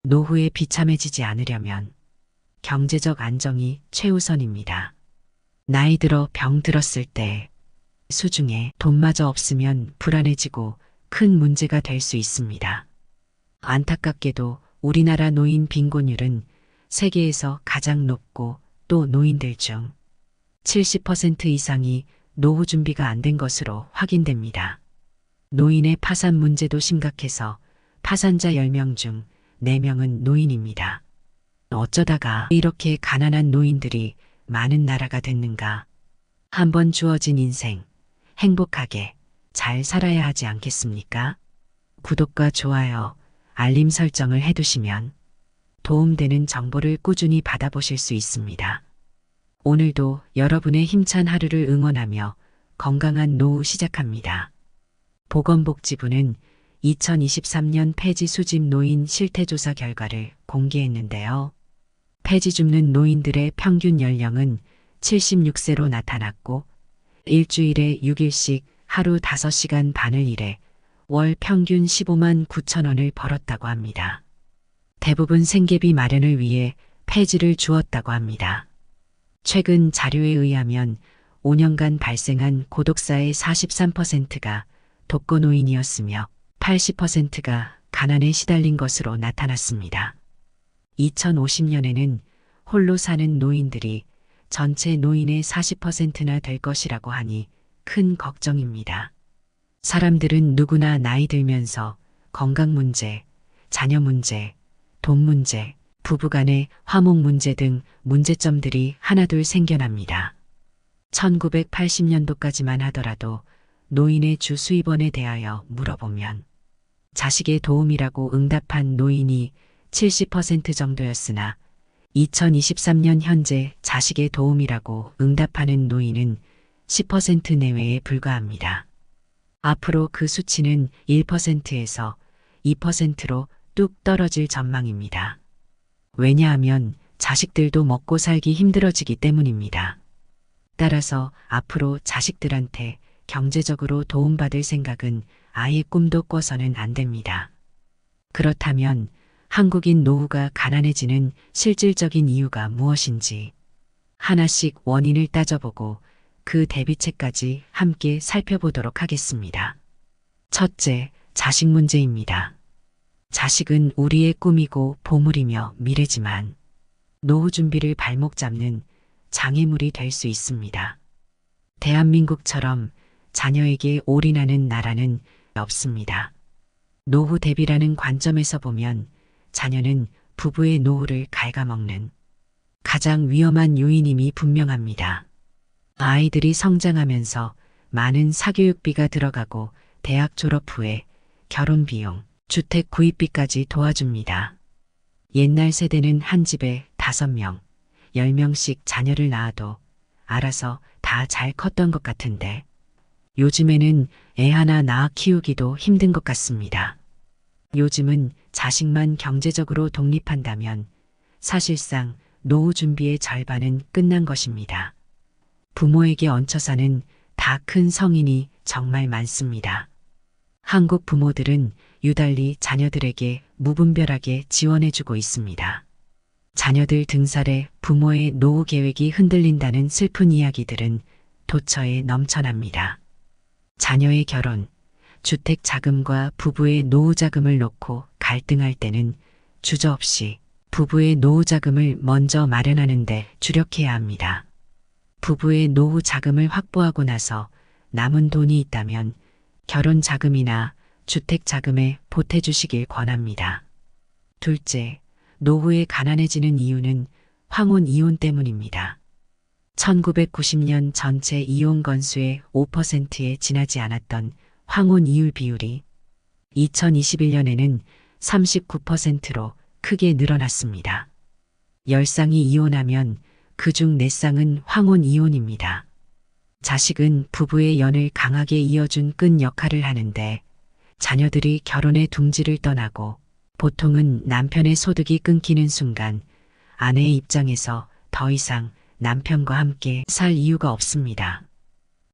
노후에 비참해지지 않으려면 경제적 안정이 최우선입니다. 나이 들어 병 들었을 때 수중에 돈마저 없으면 불안해지고 큰 문제가 될 수 있습니다. 안타깝게도 우리나라 노인 빈곤율은 세계에서 가장 높고 또 노인들 중 70% 이상이 노후 준비가 안 된 것으로 확인됩니다. 노인의 파산 문제도 심각해서 파산자 10명 중 4명은 노인입니다. 어쩌다가 이렇게 가난한 노인들이 많은 나라가 됐는가? 한번 주어진 인생 행복하게 잘 살아야 하지 않겠습니까? 구독과 좋아요, 알림 설정을 해두시면 도움되는 정보를 꾸준히 받아보실 수 있습니다. 오늘도 여러분의 힘찬 하루를 응원하며 건강한 노후 시작합니다. 보건복지부는 2023년 폐지 수집 노인 실태조사 결과를 공개했는데요. 폐지 줍는 노인들의 평균 연령은 76세로 나타났고 일주일에 6일씩 하루 5시간 반을 일해 월 평균 15만 9천 원을 벌었다고 합니다. 대부분 생계비 마련을 위해 폐지를 주었다고 합니다. 최근 자료에 의하면 5년간 발생한 고독사의 43%가 독거노인이었으며 80%가 가난에 시달린 것으로 나타났습니다. 2050년에는 홀로 사는 노인들이 전체 노인의 40%나 될 것이라고 하니 큰 걱정입니다. 사람들은 누구나 나이 들면서 건강 문제, 자녀 문제, 돈 문제, 부부간의 화목 문제 등 문제점들이 하나둘 생겨납니다. 1980년도까지만 하더라도 노인의 주 수입원에 대하여 물어보면 자식의 도움이라고 응답한 노인이 70% 정도였으나 2023년 현재 자식의 도움이라고 응답하는 노인은 10% 내외에 불과합니다. 앞으로 그 수치는 1%에서 2%로 뚝 떨어질 전망입니다. 왜냐하면 자식들도 먹고 살기 힘들어지기 때문입니다. 따라서 앞으로 자식들한테 경제적으로 도움받을 생각은 아예 꿈도 꿔서는 안 됩니다. 그렇다면 한국인 노후가 가난해지는 실질적인 이유가 무엇인지 하나씩 원인을 따져보고 그 대비책까지 함께 살펴보도록 하겠습니다. 첫째, 자식 문제입니다. 자식은 우리의 꿈이고 보물이며 미래지만 노후 준비를 발목 잡는 장애물이 될 수 있습니다. 대한민국처럼 자녀에게 올인하는 나라는 없습니다. 노후 대비라는 관점에서 보면 자녀는 부부의 노후를 갉아먹는 가장 위험한 요인임이 분명합니다. 아이들이 성장하면서 많은 사교육비가 들어가고 대학 졸업 후에 결혼 비용, 주택 구입비까지 도와줍니다. 옛날 세대는 한 집에 5명, 10명씩 자녀를 낳아도 알아서 다 잘 컸던 것 같은데 요즘에는 애 하나 낳아 키우기도 힘든 것 같습니다. 요즘은 자식만 경제적으로 독립한다면 사실상 노후 준비의 절반은 끝난 것입니다. 부모에게 얹혀 사는 다 큰 성인이 정말 많습니다. 한국 부모들은 유달리 자녀들에게 무분별하게 지원해주고 있습니다. 자녀들 등살에 부모의 노후 계획이 흔들린다는 슬픈 이야기들은 도처에 넘쳐납니다. 자녀의 결혼, 주택 자금과 부부의 노후 자금을 놓고 갈등할 때는 주저없이 부부의 노후 자금을 먼저 마련하는 데 주력해야 합니다. 부부의 노후 자금을 확보하고 나서 남은 돈이 있다면 결혼 자금이나 주택 자금에 보태주시길 권합니다. 둘째, 노후에 가난해지는 이유는 황혼 이혼 때문입니다. 1990년 전체 이혼 건수의 5%에 지나지 않았던 황혼 이율 비율이 2021년에는 39%로 크게 늘어났습니다. 10쌍이 이혼하면 그중 4쌍은 황혼 이혼입니다. 자식은 부부의 연을 강하게 이어준 끈 역할을 하는데 자녀들이 결혼의 둥지를 떠나고 보통은 남편의 소득이 끊기는 순간 아내의 입장에서 더 이상 남편과 함께 살 이유가 없습니다.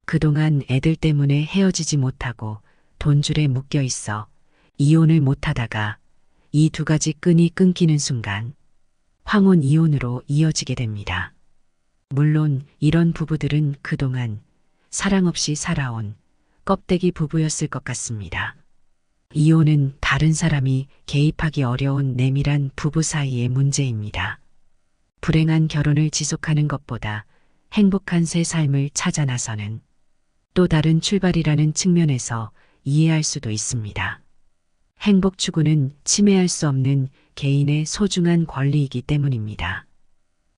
그동안 애들 때문에 헤어지지 못하고 돈줄에 묶여 있어 이혼을 못하다가 이 두 가지 끈이 끊기는 순간 황혼 이혼으로 이어지게 됩니다. 물론 이런 부부들은 그동안 사랑 없이 살아온 껍데기 부부였을 것 같습니다. 이혼은 다른 사람이 개입하기 어려운 내밀한 부부 사이의 문제입니다. 불행한 결혼을 지속하는 것보다 행복한 새 삶을 찾아 나서는 또 다른 출발이라는 측면에서 이해할 수도 있습니다. 행복 추구는 침해할 수 없는 개인의 소중한 권리이기 때문입니다.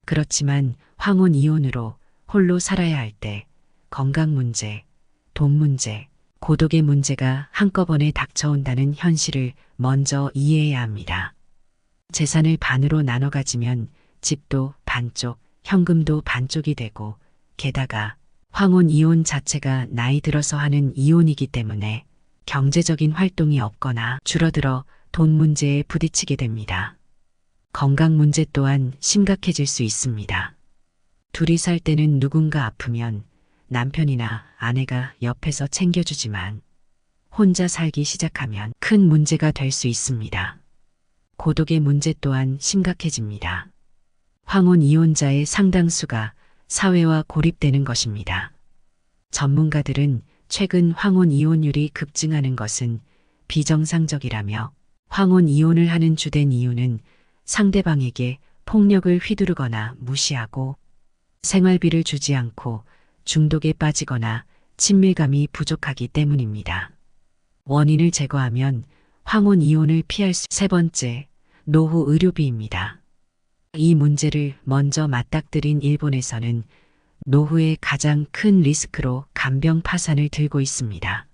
그렇지만 황혼 이혼으로 홀로 살아야 할 때 건강 문제, 돈 문제, 고독의 문제가 한꺼번에 닥쳐온다는 현실을 먼저 이해해야 합니다. 재산을 반으로 나눠 가지면 집도 반쪽, 현금도 반쪽이 되고 게다가 황혼 이혼 자체가 나이 들어서 하는 이혼이기 때문에 경제적인 활동이 없거나 줄어들어 돈 문제에 부딪히게 됩니다. 건강 문제 또한 심각해질 수 있습니다. 둘이 살 때는 누군가 아프면 남편이나 아내가 옆에서 챙겨주지만 혼자 살기 시작하면 큰 문제가 될 수 있습니다. 고독의 문제 또한 심각해집니다. 황혼 이혼자의 상당수가 사회와 고립되는 것입니다. 전문가들은 최근 황혼 이혼율이 급증하는 것은 비정상적이라며 황혼 이혼을 하는 주된 이유는 상대방에게 폭력을 휘두르거나 무시하고 생활비를 주지 않고 중독에 빠지거나 친밀감이 부족하기 때문입니다. 원인을 제거하면 황혼 이혼을 피할 수. 세 번째, 노후 의료비입니다. 이 문제를 먼저 맞닥뜨린 일본에서는 노후의 가장 큰 리스크로 간병 파산을 들고 있습니다.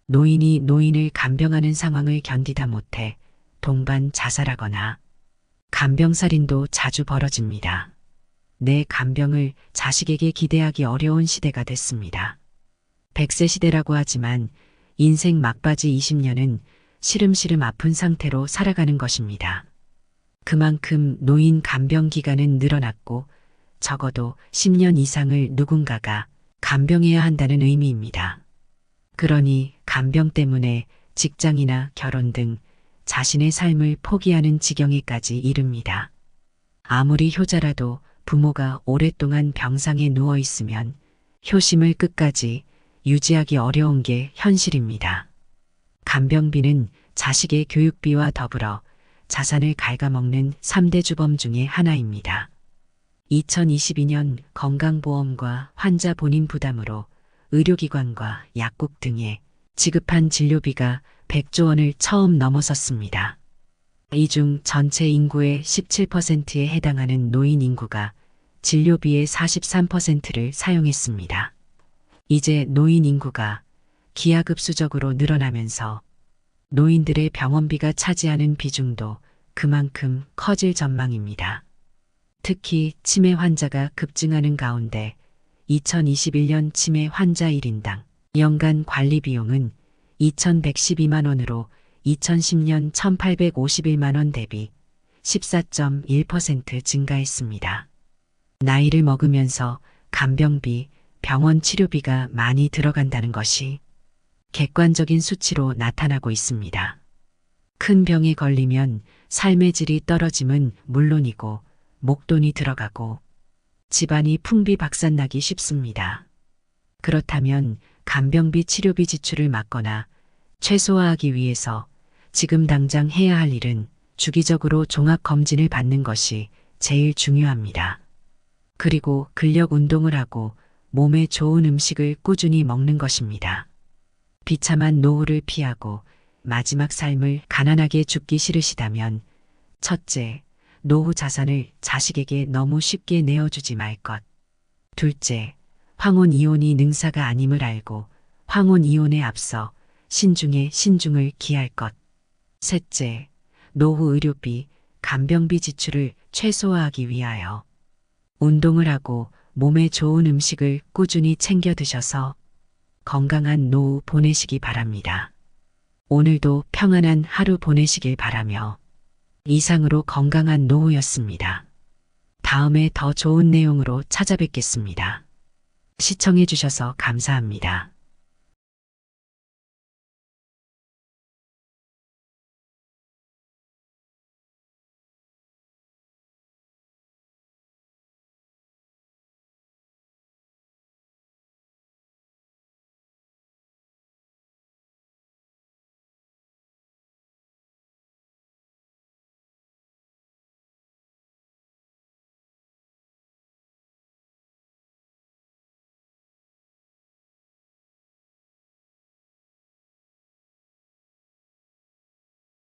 노인이 노인을 간병하는 상황을 견디다 못해 동반 자살하거나 간병살인도 자주 벌어집니다. 내 간병을 자식에게 기대하기 어려운 시대가 됐습니다. 100세 시대라고 하지만 인생 막바지 20년은 시름시름 아픈 상태로 살아가는 것입니다. 그만큼 노인 간병 기간은 늘어났고 적어도 10년 이상을 누군가가 간병해야 한다는 의미입니다. 그러니 간병 때문에 직장이나 결혼 등 자신의 삶을 포기하는 지경에까지 이릅니다. 아무리 효자라도 부모가 오랫동안 병상에 누워 있으면 효심을 끝까지 유지하기 어려운 게 현실입니다. 간병비는 자식의 교육비와 더불어 자산을 갉아먹는 3대 주범 중의 하나입니다. 2022년 건강보험과 환자 본인 부담으로 의료기관과 약국 등에 지급한 진료비가 100조 원을 처음 넘어섰습니다. 이 중 전체 인구의 17%에 해당하는 노인 인구가 진료비의 43%를 사용했습니다. 이제 노인 인구가 기하급수적으로 늘어나면서 노인들의 병원비가 차지하는 비중도 그만큼 커질 전망입니다. 특히 치매 환자가 급증하는 가운데 2021년 치매 환자 1인당 연간 관리 비용은 2,112만 원으로 2010년 1,851만 원 대비 14.1% 증가했습니다. 나이를 먹으면서 간병비, 병원 치료비가 많이 들어간다는 것이 객관적인 수치로 나타나고 있습니다. 큰 병에 걸리면 삶의 질이 떨어짐은 물론이고 목돈이 들어가고 집안이 풍비박산나기 쉽습니다. 그렇다면 간병비 치료비 지출을 막거나 최소화하기 위해서 지금 당장 해야 할 일은 주기적으로 종합검진을 받는 것이 제일 중요합니다. 그리고 근력 운동을 하고 몸에 좋은 음식을 꾸준히 먹는 것입니다. 비참한 노후를 피하고 마지막 삶을 가난하게 죽기 싫으시다면 첫째, 노후 자산을 자식에게 너무 쉽게 내어주지 말 것. 둘째, 황혼 이혼이 능사가 아님을 알고 황혼 이혼에 앞서 신중에 신중을 기할 것. 셋째, 노후 의료비, 간병비 지출을 최소화하기 위하여 운동을 하고 몸에 좋은 음식을 꾸준히 챙겨 드셔서 건강한 노후 보내시기 바랍니다. 오늘도 평안한 하루 보내시길 바라며 이상으로 건강한 노후였습니다. 다음에 더 좋은 내용으로 찾아뵙겠습니다. 시청해 주셔서 감사합니다.